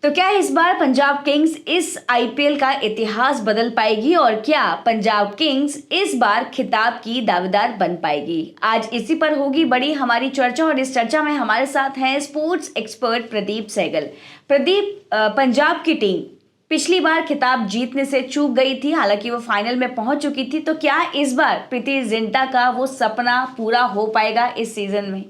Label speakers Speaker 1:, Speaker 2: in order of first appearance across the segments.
Speaker 1: तो क्या इस बार पंजाब किंग्स इस आईपीएल का इतिहास बदल पाएगी और क्या पंजाब किंग्स इस बार खिताब की दावेदार बन पाएगी? आज इसी पर होगी बड़ी हमारी चर्चा और इस चर्चा में हमारे साथ हैं स्पोर्ट्स एक्सपर्ट प्रदीप सहगल। प्रदीप, पंजाब की टीम पिछली बार खिताब जीतने से चूक गई थी, हालांकि वो फाइनल में पहुंच चुकी थी। तो क्या इस बार प्रीति जिंटा का वो सपना पूरा हो पाएगा इस सीजन में?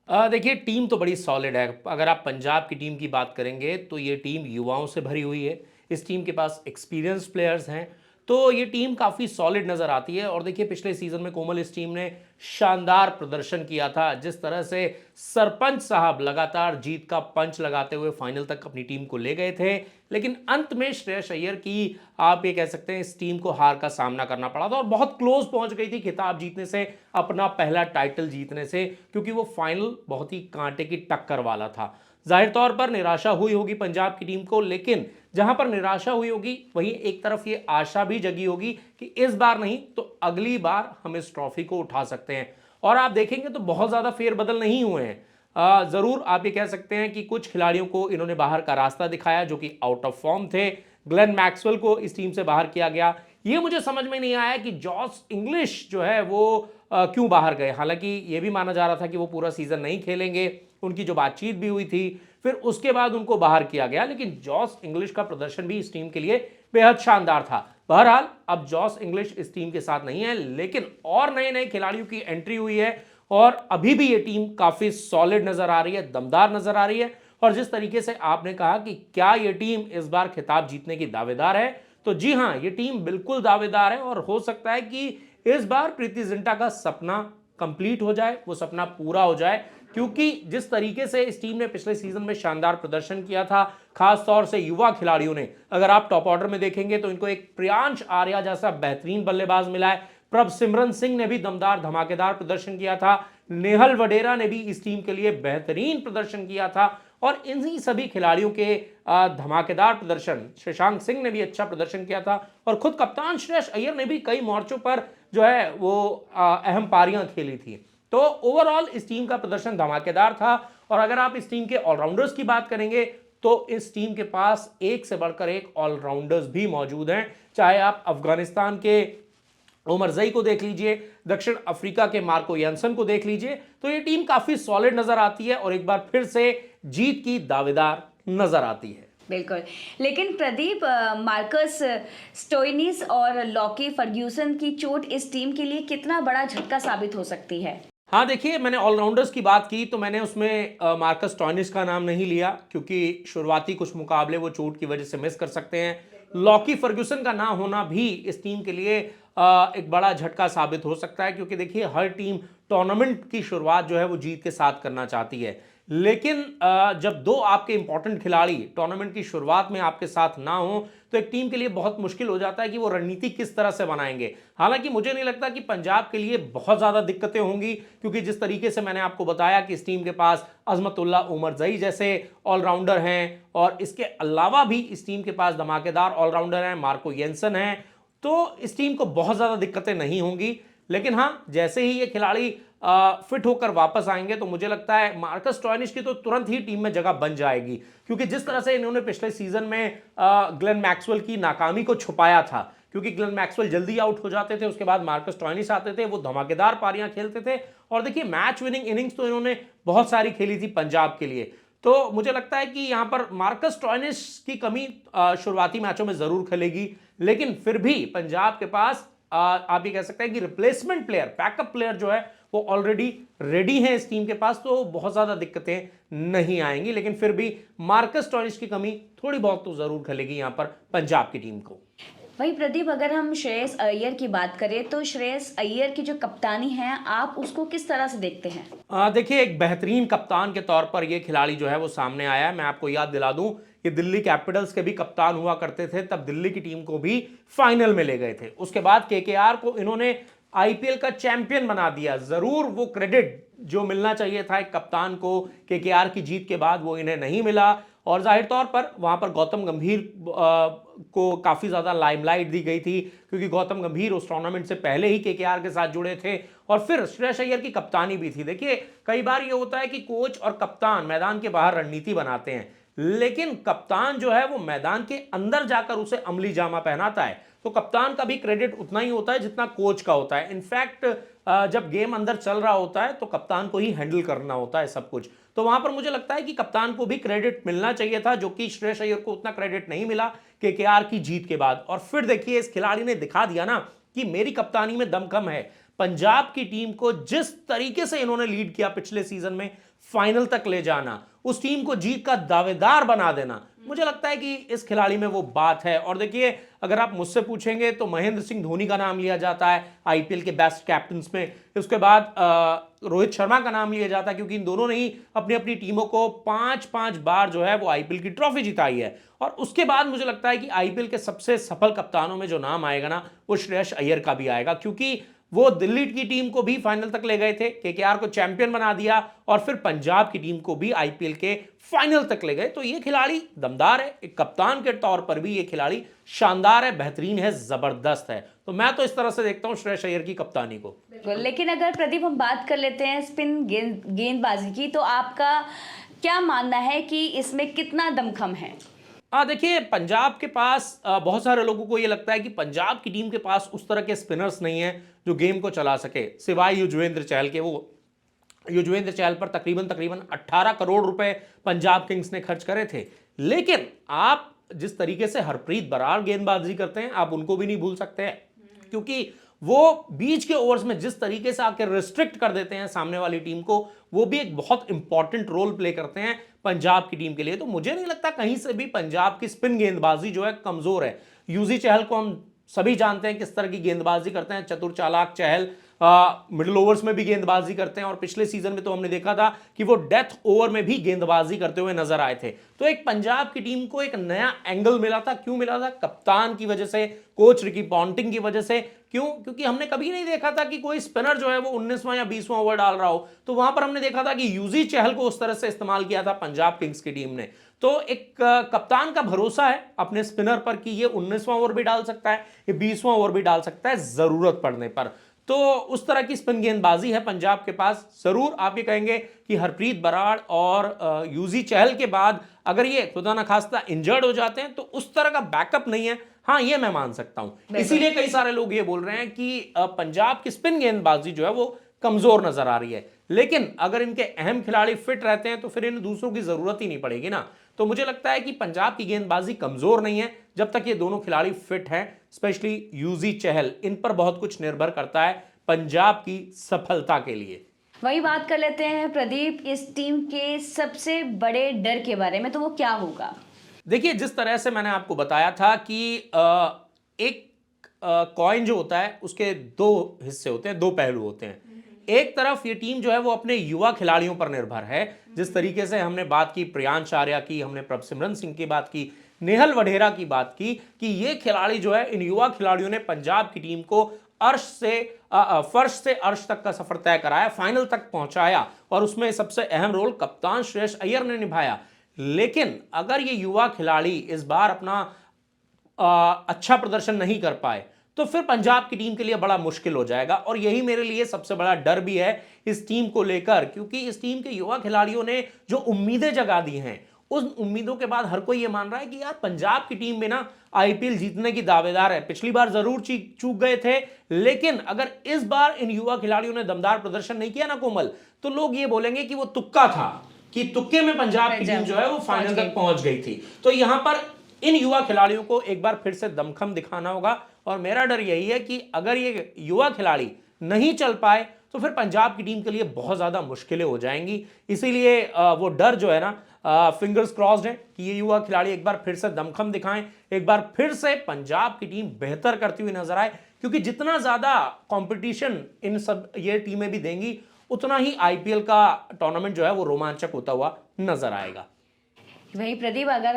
Speaker 2: देखिए, टीम तो बड़ी सॉलिड है। अगर आप पंजाब की टीम की बात करेंगे तो ये टीम युवाओं से भरी हुई है। इस टीम के पास एक्सपीरियंस प्लेयर्स हैं, तो ये टीम काफ़ी सॉलिड नज़र आती है। और देखिए, पिछले सीज़न में कोमल इस टीम ने शानदार प्रदर्शन किया था। जिस तरह से सरपंच साहब लगातार जीत का पंच लगाते हुए फाइनल तक अपनी टीम को ले गए थे, लेकिन अंत में श्रेयस अय्यर की, आप ये कह सकते हैं, इस टीम को हार का सामना करना पड़ा था और बहुत क्लोज पहुंच गई थी खिताब जीतने से, अपना पहला टाइटल जीतने से, क्योंकि वो फाइनल बहुत ही कांटे की टक्कर वाला था। जाहिर तौर पर निराशा हुई होगी पंजाब की टीम को, लेकिन जहां पर निराशा हुई होगी वहीं एक तरफ ये आशा भी जगी होगी कि इस बार नहीं तो अगली बार हम इस ट्रॉफी को उठा सकते हैं। और आप देखेंगे तो बहुत ज्यादा फेरबदल नहीं हुए हैं। जरूर आप ये कह सकते हैं कि कुछ खिलाड़ियों को इन्होंने बाहर का रास्ता दिखाया जो कि आउट ऑफ फॉर्म थे। ग्लेन मैक्सवेल को इस टीम से बाहर किया गया। ये मुझे समझ में नहीं आया कि जॉस इंग्लिश जो है वो क्यों बाहर गए। हालांकि ये भी माना जा रहा था कि वो पूरा सीजन नहीं खेलेंगे, उनकी जो बातचीत भी हुई थी, फिर उसके बाद उनको बाहर किया गया। लेकिन जॉस इंग्लिश का प्रदर्शन भी इस टीम के लिए बेहद शानदार था। बहरहाल अब जॉस इंग्लिश इस टीम के साथ नहीं है, लेकिन और नए नए खिलाड़ियों की एंट्री हुई है और अभी भी ये टीम काफी सॉलिड नजर आ रही है, दमदार नजर आ रही है। और जिस तरीके से आपने कहा कि क्या ये टीम इस बार खिताब जीतने की दावेदार है, तो जी हां, ये टीम बिल्कुल दावेदार है। और हो सकता है कि इस बार प्रीति जिंटा का सपना कंप्लीट हो जाए, वो सपना पूरा हो जाए, क्योंकि जिस तरीके से इस टीम ने पिछले सीजन में शानदार प्रदर्शन किया था, खास तौर से युवा खिलाड़ियों ने, अगर आप टॉप ऑर्डर में देखेंगे तो इनको एक प्रियांश आर्या जैसा बेहतरीन बल्लेबाज मिला है। प्रभ सिमरन सिंह ने भी दमदार धमाकेदार प्रदर्शन किया था। नेहल वडेरा ने भी इस टीम के लिए बेहतरीन प्रदर्शन किया था। और इन्हीं सभी खिलाड़ियों के धमाकेदार प्रदर्शन, शशांक सिंह ने भी अच्छा प्रदर्शन किया था और खुद कप्तान श्रेयस अय्यर ने भी कई मोर्चों पर जो है वो अहम पारियां खेली थी। तो ओवरऑल इस टीम का प्रदर्शन धमाकेदार था। और अगर आप इस टीम के ऑलराउंडर्स की बात करेंगे तो इस टीम के पास एक से बढ़कर एक ऑलराउंडर्स भी मौजूद हैं। चाहे आप अफगानिस्तान के उमर जई को देख लीजिए, दक्षिण अफ्रीका के मार्को यंसन को देख लीजिए, तो ये टीम काफी सॉलिड नजर आती है और एक बार फिर से जीत की दावेदार नजर आती है।
Speaker 1: बिल्कुल। लेकिन प्रदीप, मार्कस स्टोइनिस और लॉकी फर्ग्यूसन की चोट इस टीम के लिए कितना बड़ा झटका साबित हो सकती है?
Speaker 2: हाँ, देखिए, मैंने ऑलराउंडर्स की बात की तो मैंने उसमें मार्कस टॉयनिस का नाम नहीं लिया, क्योंकि शुरुआती कुछ मुकाबले वो चोट की वजह से मिस कर सकते हैं। लॉकी फर्ग्यूसन का ना होना भी इस टीम के लिए एक बड़ा झटका साबित हो सकता है, क्योंकि देखिए, हर टीम टूर्नामेंट की शुरुआत जो है वो जीत के साथ करना चाहती है। लेकिन जब दो आपके इंपॉर्टेंट खिलाड़ी टूर्नामेंट की शुरुआत में आपके साथ ना हो तो एक टीम के लिए बहुत मुश्किल हो जाता है कि वो रणनीति किस तरह से बनाएंगे। हालांकि मुझे नहीं लगता कि पंजाब के लिए बहुत ज्यादा दिक्कतें होंगी, क्योंकि जिस तरीके से मैंने आपको बताया कि इस टीम के पास अजमतुल्ला उमर जई जैसे ऑलराउंडर हैं और इसके अलावा भी इस टीम के पास धमाकेदार ऑलराउंडर हैं, मार्को येंसन हैं, तो इस टीम को बहुत ज्यादा दिक्कतें नहीं होंगी। लेकिन हाँ, जैसे ही ये खिलाड़ी फिट होकर वापस आएंगे तो मुझे लगता है मार्कस टॉयनिस की तो तुरंत ही टीम में जगह बन जाएगी, क्योंकि जिस तरह से इन्होंने पिछले सीजन में ग्लेन मैक्सवेल की नाकामी को छुपाया था, क्योंकि ग्लेन मैक्सवेल जल्दी आउट हो जाते थे, उसके बाद मार्कस टॉयनिस आते थे, वो धमाकेदार पारियां खेलते थे। और देखिए, मैच विनिंग इनिंग्स तो इन्होंने बहुत सारी खेली थी पंजाब के लिए। तो मुझे लगता है कि यहां पर मार्कस टॉयनिस की कमी शुरुआती मैचों में जरूर खलेगी, लेकिन फिर भी पंजाब के पास आप ये कह सकते हैं कि रिप्लेसमेंट प्लेयर, बैकअप प्लेयर जो है वो ऑलरेडी रेडी है इस टीम के पास, तो बहुत ज्यादा दिक्कतें नहीं आएंगी। लेकिन फिर भी मार्कस टॉयनिस की कमी थोड़ी बहुत तो जरूर खलेगी यहां पर पंजाब की टीम को।
Speaker 1: वही प्रदीप, अगर हम श्रेयस अय्यर की बात करें तो श्रेयस अय्यर की जो कप्तानी है, आप उसको किस तरह से देखते हैं?
Speaker 2: देखिए, एक बेहतरीन कप्तान के तौर पर यह खिलाड़ी जो है वो सामने आया है। मैं आपको याद दिला दूं, ये दिल्ली कैपिटल्स के भी कप्तान हुआ करते थे, तब दिल्ली की टीम को भी फाइनल में ले गए थे। उसके बाद केकेआर को इन्होंने आईपीएल का चैंपियन बना दिया। जरूर वो क्रेडिट जो मिलना चाहिए था एक कप्तान को केकेआर की जीत के बाद, वो इन्हें नहीं मिला। और जाहिर तौर पर वहां पर गौतम गंभीर को काफी ज्यादा लाइमलाइट दी गई थी, क्योंकि गौतम गंभीर उस टूर्नामेंट से पहले ही केकेआर के साथ जुड़े थे और फिर श्रेयस अय्यर की कप्तानी भी थी। देखिए, कई बार ये होता है कि कोच और कप्तान मैदान के बाहर रणनीति बनाते हैं, लेकिन कप्तान जो है वो मैदान के अंदर जाकर उसे अमली जामा पहनाता है। तो कप्तान का भी क्रेडिट उतना ही होता है जितना कोच का होता है। इनफैक्ट जब गेम अंदर चल रहा होता है तो कप्तान को ही हैंडल करना होता है सब कुछ। तो वहां पर मुझे लगता है कि कप्तान को भी क्रेडिट मिलना चाहिए था, जो कि श्रेयस अय्यर को उतना क्रेडिट नहीं मिला केकेआर की जीत के बाद। और फिर देखिए इस खिलाड़ी ने दिखा दिया ना कि मेरी कप्तानी में दमखम है। पंजाब की टीम को जिस तरीके से इन्होंने लीड किया पिछले सीजन में, फाइनल तक ले जाना, उस टीम को जीत का दावेदार बना देना, मुझे लगता है कि इस खिलाड़ी में वो बात है। और देखिए अगर आप मुझसे पूछेंगे तो महेंद्र सिंह धोनी का नाम लिया जाता है आईपीएल के बेस्ट कैप्टन्स में। उसके बाद रोहित शर्मा का नाम लिया जाता है, क्योंकि इन दोनों ने ही अपनी अपनी टीमों को 5-5 बार जो है वो आईपीएल की ट्रॉफी जिताई है। और उसके बाद मुझे लगता है कि आईपीएल के सबसे सफल कप्तानों में जो नाम आएगा ना, वो श्रेयस अय्यर का भी आएगा, क्योंकि वो दिल्ली की टीम को भी फाइनल तक ले गए थे, केकेआर को चैंपियन बना दिया, और फिर पंजाब की टीम को भी आईपीएल के फाइनल तक ले गए। तो ये खिलाड़ी दमदार है, एक कप्तान के तौर पर भी ये खिलाड़ी शानदार है, बेहतरीन है, जबरदस्त है। तो मैं तो इस तरह से देखता हूं श्रेयस अय्यर की कप्तानी को।
Speaker 1: बिल्कुल, लेकिन अगर प्रदीप हम बात कर लेते हैं स्पिन गेंदबाजी की, तो आपका क्या मानना है कि इसमें कितना दमखम है?
Speaker 2: देखिए पंजाब के पास बहुत सारे लोगों को ये लगता है कि पंजाब की टीम के पास उस तरह के स्पिनर्स नहीं है जो गेम को चला सके, सिवाय युजवेंद्र चहल के। वो युजवेंद्र चहल पर तकरीबन 18 करोड़ रुपए पंजाब किंग्स ने खर्च करे थे। लेकिन आप जिस तरीके से हरप्रीत बराड़ गेंदबाजी करते हैं, आप उनको भी नहीं भूल सकते हैं, क्योंकि वो बीच के ओवर्स में जिस तरीके से आके रिस्ट्रिक्ट कर देते हैं सामने वाली टीम को, वो भी एक बहुत इंपॉर्टेंट रोल प्ले करते हैं पंजाब की टीम के लिए। तो मुझे नहीं लगता कहीं से भी पंजाब की स्पिन गेंदबाजी जो है कमजोर है। यूजी चहल को हम सभी जानते हैं किस तरह की गेंदबाजी करते हैं, चतुर चालाक चहल मिडिल ओवर्स में भी गेंदबाजी करते हैं, और पिछले सीजन में तो हमने देखा था कि वो डेथ ओवर में भी गेंदबाजी करते हुए नजर आए थे। तो एक पंजाब की टीम को एक नया एंगल मिला था। क्यों मिला था? कप्तान की वजह से, कोच रिकी पॉन्टिंग की वजह से। क्यों? क्योंकि हमने कभी नहीं देखा था कि कोई स्पिनर जो है वो 19वां या 20वां ओवर डाल रहा हो। तो वहां पर हमने देखा था कि यूजी चहल को उस तरह से इस्तेमाल किया था पंजाब किंग्स की टीम ने। तो एक कप्तान का भरोसा है अपने स्पिनर पर कि ये 19वां ओवर भी डाल सकता है, ये 20वां ओवर भी डाल सकता है जरूरत पड़ने पर। तो उस तरह की स्पिन गेंदबाजी है पंजाब के पास। जरूर आप ये कहेंगे कि हरप्रीत बराड़ और यूजी चहल के बाद अगर ये खुदा ना खास्ता इंजर्ड हो जाते हैं तो उस तरह का बैकअप नहीं है। हाँ, ये मैं मान सकता हूं। इसीलिए कई सारे लोग ये बोल रहे हैं कि पंजाब की स्पिन गेंदबाजी जो है वो कमजोर नजर आ रही है। लेकिन अगर इनके अहम खिलाड़ी फिट रहते हैं तो फिर इन दूसरों की जरूरत ही नहीं पड़ेगी ना। तो मुझे लगता है कि पंजाब की गेंदबाजी कमजोर नहीं है जब तक ये दोनों खिलाड़ी फिट हैं, स्पेशली यूजी चहल। इन पर बहुत कुछ निर्भर करता है पंजाब की सफलता के लिए।
Speaker 1: वही बात कर लेते हैं प्रदीप, इस टीम के सबसे बड़े डर के बारे में, तो वो क्या होगा?
Speaker 2: देखिए जिस तरह से मैंने आपको बताया था कि एक कॉइन जो होता है उसके दो हिस्से होते हैं, दो पहलू होते हैं। एक तरफ ये टीम जो है वो अपने युवा खिलाड़ियों पर निर्भर है। जिस तरीके से हमने बात की प्रियांश आर्या की, हमने प्रभसिमरन सिंह की बात की, नेहल वढेरा की बात की, कि ये खिलाड़ी जो है, इन युवा खिलाड़ियों ने पंजाब की टीम को फर्श से अर्श तक का सफर तय कराया, फाइनल तक पहुंचाया, और उसमें सबसे अहम रोल कप्तान श्रेयस अय्यर ने निभाया। लेकिन अगर ये युवा खिलाड़ी इस बार अपना अच्छा प्रदर्शन नहीं कर पाए तो फिर पंजाब की टीम के लिए बड़ा मुश्किल हो जाएगा। और यही मेरे लिए सबसे बड़ा डर भी है इस टीम को लेकर, क्योंकि इस टीम के युवा खिलाड़ियों ने जो उम्मीदें जगा दी हैं, उन उम्मीदों के बाद हर कोई ये मान रहा है कि यार पंजाब की टीम में ना आईपीएल जीतने की दावेदार है। पिछली बार जरूर चूक गए थे, लेकिन अगर इस बार इन युवा खिलाड़ियों ने दमदार प्रदर्शन नहीं किया ना कोमल, तो लोग ये बोलेंगे कि वो तुक्का था, कि तुक्के में पंजाब की टीम जो है वो फाइनल तक पहुंच गई थी। तो यहां पर इन युवा खिलाड़ियों को एक बार फिर से दमखम दिखाना होगा। और मेरा डर यही है कि अगर ये युवा खिलाड़ी नहीं चल पाए तो फिर पंजाब की टीम के लिए बहुत ज्यादा मुश्किलें हो जाएंगी। इसीलिए वो डर जो है ना, फिंगर्स क्रॉस्ड है कि ये युवा खिलाड़ी एक बार फिर से दमखम दिखाएं, एक बार फिर से पंजाब की टीम बेहतर करती हुई नजर आए। क्योंकि जितना ज्यादा कंपटीशन इन सब ये टीमें भी देंगी, उतना ही आईपीएल का टूर्नामेंट जो है वो रोमांचक होता हुआ नजर आएगा।
Speaker 1: वही प्रदीप, अगर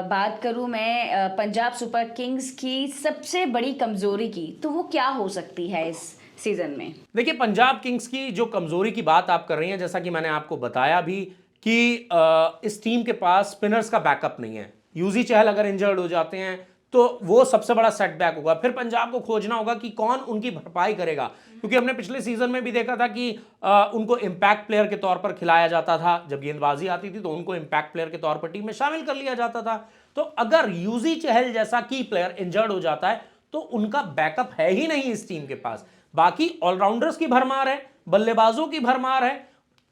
Speaker 1: बात करूं मैं पंजाब सुपर किंग्स की सबसे बड़ी कमजोरी की, तो वो क्या हो सकती है इस सीजन में?
Speaker 2: देखिए पंजाब किंग्स की जो कमजोरी की बात आप कर रही हैं, जैसा कि मैंने आपको बताया भी कि इस टीम के पास स्पिनर्स का बैकअप नहीं है। यूजी चहल अगर इंजर्ड हो जाते हैं तो वो सबसे बड़ा सेटबैक होगा। फिर पंजाब को खोजना होगा कि कौन उनकी भरपाई करेगा, क्योंकि हमने पिछले सीजन में भी देखा था कि उनको इंपैक्ट प्लेयर के तौर पर खिलाया जाता था। जब गेंदबाजी आती थी तो उनको इंपैक्ट प्लेयर के तौर पर टीम में शामिल कर लिया जाता था। तो अगर यूजी चहल जैसा की प्लेयर इंजर्ड हो जाता है तो उनका बैकअप है ही नहीं इस टीम के पास। बाकी ऑलराउंडर्स की भरमार है, बल्लेबाजों की भरमार है,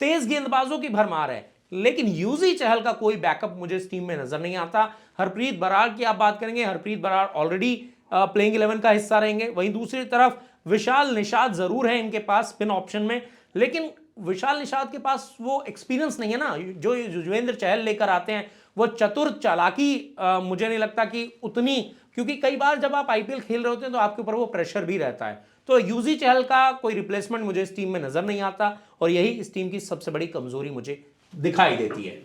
Speaker 2: तेज गेंदबाजों की भरमार है, लेकिन यूजी चहल का कोई बैकअप मुझे इस टीम में नजर नहीं आता। हरप्रीत बराड़ की आप बात करेंगे, हरप्रीत बराड़ ऑलरेडी प्लेइंग 11 का हिस्सा रहेंगे। वहीं दूसरी तरफ विशाल निषाद जरूर है इनके पास स्पिन ऑप्शन में, लेकिन विशाल निषाद के पास वो एक्सपीरियंस नहीं है ना जो युजवेंद्र चहल लेकर आते हैं। वो चतुर चालाकी मुझे नहीं लगता कि उतनी, क्योंकि कई बार जब आप आईपीएल खेल रहे होते हैं तो आपके ऊपर वो प्रेशर भी रहता है। तो यूजी चहल का कोई रिप्लेसमेंट मुझे इस टीम में नजर नहीं आता और यही इस टीम की सबसे बड़ी कमजोरी मुझे दिखाई देती है।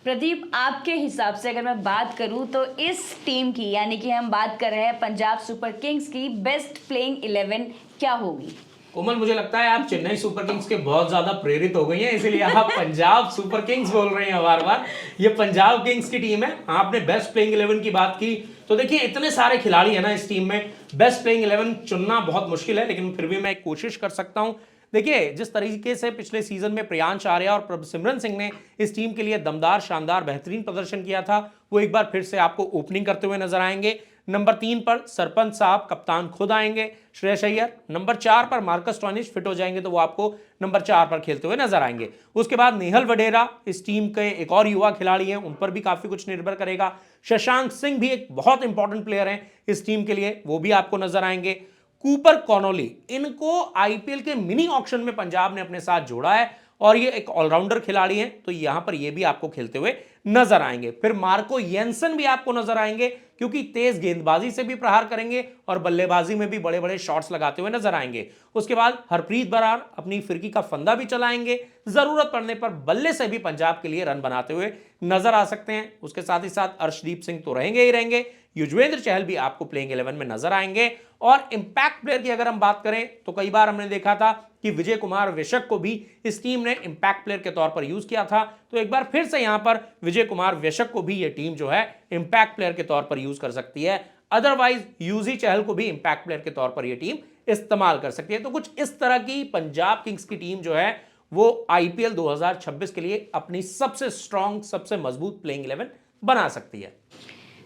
Speaker 1: प्रदीप, आपके हिसाब से अगर मैं बात करूं तो इस टीम की, यानी कि हम बात कर रहे हैं पंजाब सुपर किंग्स की, बेस्ट प्लेइंग 11 क्या होगी?
Speaker 2: कोमल, मुझे लगता है आप चेन्नई सुपर किंग्स के बहुत ज्यादा प्रेरित हो गई हैं, इसीलिए आप पंजाब सुपर किंग्स बोल रहे हैं बार बार। ये पंजाब किंग्स की टीम है। आपने बेस्ट प्लेइंग 11 की बात की तो देखिए इतने सारे खिलाड़ी है ना इस टीम में, बेस्ट प्लेइंग 11 चुनना बहुत मुश्किल है, लेकिन फिर भी मैं एक कोशिश कर सकता हूं। देखिए जिस तरीके से पिछले सीजन में प्रियांश आर्या और प्रभसिमरन सिंह ने इस टीम के लिए दमदार शानदार बेहतरीन प्रदर्शन किया था, वो एक बार फिर से आपको ओपनिंग करते हुए नजर आएंगे। नंबर 3 पर सरपंच साहब कप्तान खुद आएंगे, श्रेयस अय्यर। नंबर 4 पर मार्कस स्टोइनिस फिट हो जाएंगे तो वो आपको नंबर 4 पर खेलते हुए नजर आएंगे। उसके बाद नेहल वडेरा इस टीम के एक और युवा खिलाड़ी हैं, उन पर भी काफी कुछ निर्भर करेगा। शशांक सिंह भी एक बहुत इंपॉर्टेंट प्लेयर हैं इस टीम के लिए, वो भी आपको नजर आएंगे। कूपर कॉनोली, इनको आईपीएल के मिनी ऑक्शन में पंजाब ने अपने साथ जोड़ा है और ये एक ऑलराउंडर खिलाड़ी हैं, तो यहां पर ये भी आपको खेलते हुए नजर आएंगे। फिर मार्को येंसन भी आपको नजर आएंगे, क्योंकि तेज गेंदबाजी से भी प्रहार करेंगे और बल्लेबाजी में भी बड़े बड़े शॉट्स लगाते हुए नजर आएंगे। उसके बाद हरप्रीत बराड़ अपनी फिरकी का फंदा भी चलाएंगे, जरूरत पड़ने पर बल्ले से भी पंजाब के लिए रन बनाते हुए नजर आ सकते हैं। उसके साथ ही साथ अर्शदीप सिंह तो रहेंगे ही रहेंगे, युजवेंद्र चहल भी आपको प्लेइंग 11 में नजर आएंगे। और इंपैक्ट प्लेयर की अगर हम बात करें तो कई बार हमने देखा था कि विजय कुमार विशक को भी इस टीम ने इंपैक्ट प्लेयर के तौर पर यूज किया था, तो एक बार फिर से यहां पर विजय कुमार विशक को भी यह टीम जो है इंपैक्ट प्लेयर के तौर पर यूज कर सकती है। अदरवाइज यूजी चहल को भी इंपैक्ट प्लेयर के तौर पर यह टीम इस्तेमाल कर सकती है। तो कुछ इस तरह की पंजाब किंग्स की टीम जो है वो आईपीएल 2026 के लिए अपनी सबसे स्ट्रॉन्ग, सबसे मजबूत प्लेइंग 11 बना सकती है।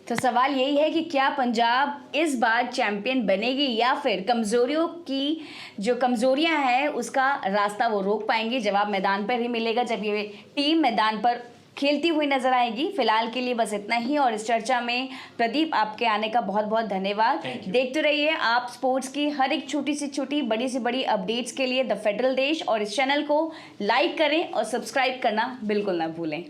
Speaker 1: तो सवाल यही है कि क्या पंजाब इस बार चैंपियन बनेगी या फिर कमजोरियों की जो कमजोरियां हैं उसका रास्ता वो रोक पाएंगी? जवाब मैदान पर ही मिलेगा जब ये टीम मैदान पर खेलती हुई नजर आएगी। फिलहाल के लिए बस इतना ही, और इस चर्चा में प्रदीप आपके आने का बहुत बहुत धन्यवाद। देखते रहिए आप स्पोर्ट्स की हर एक छोटी से छोटी, बड़ी से बड़ी अपडेट्स के लिए द फेडरल देश, और इस चैनल को लाइक करें और सब्सक्राइब करना बिल्कुल ना भूलें।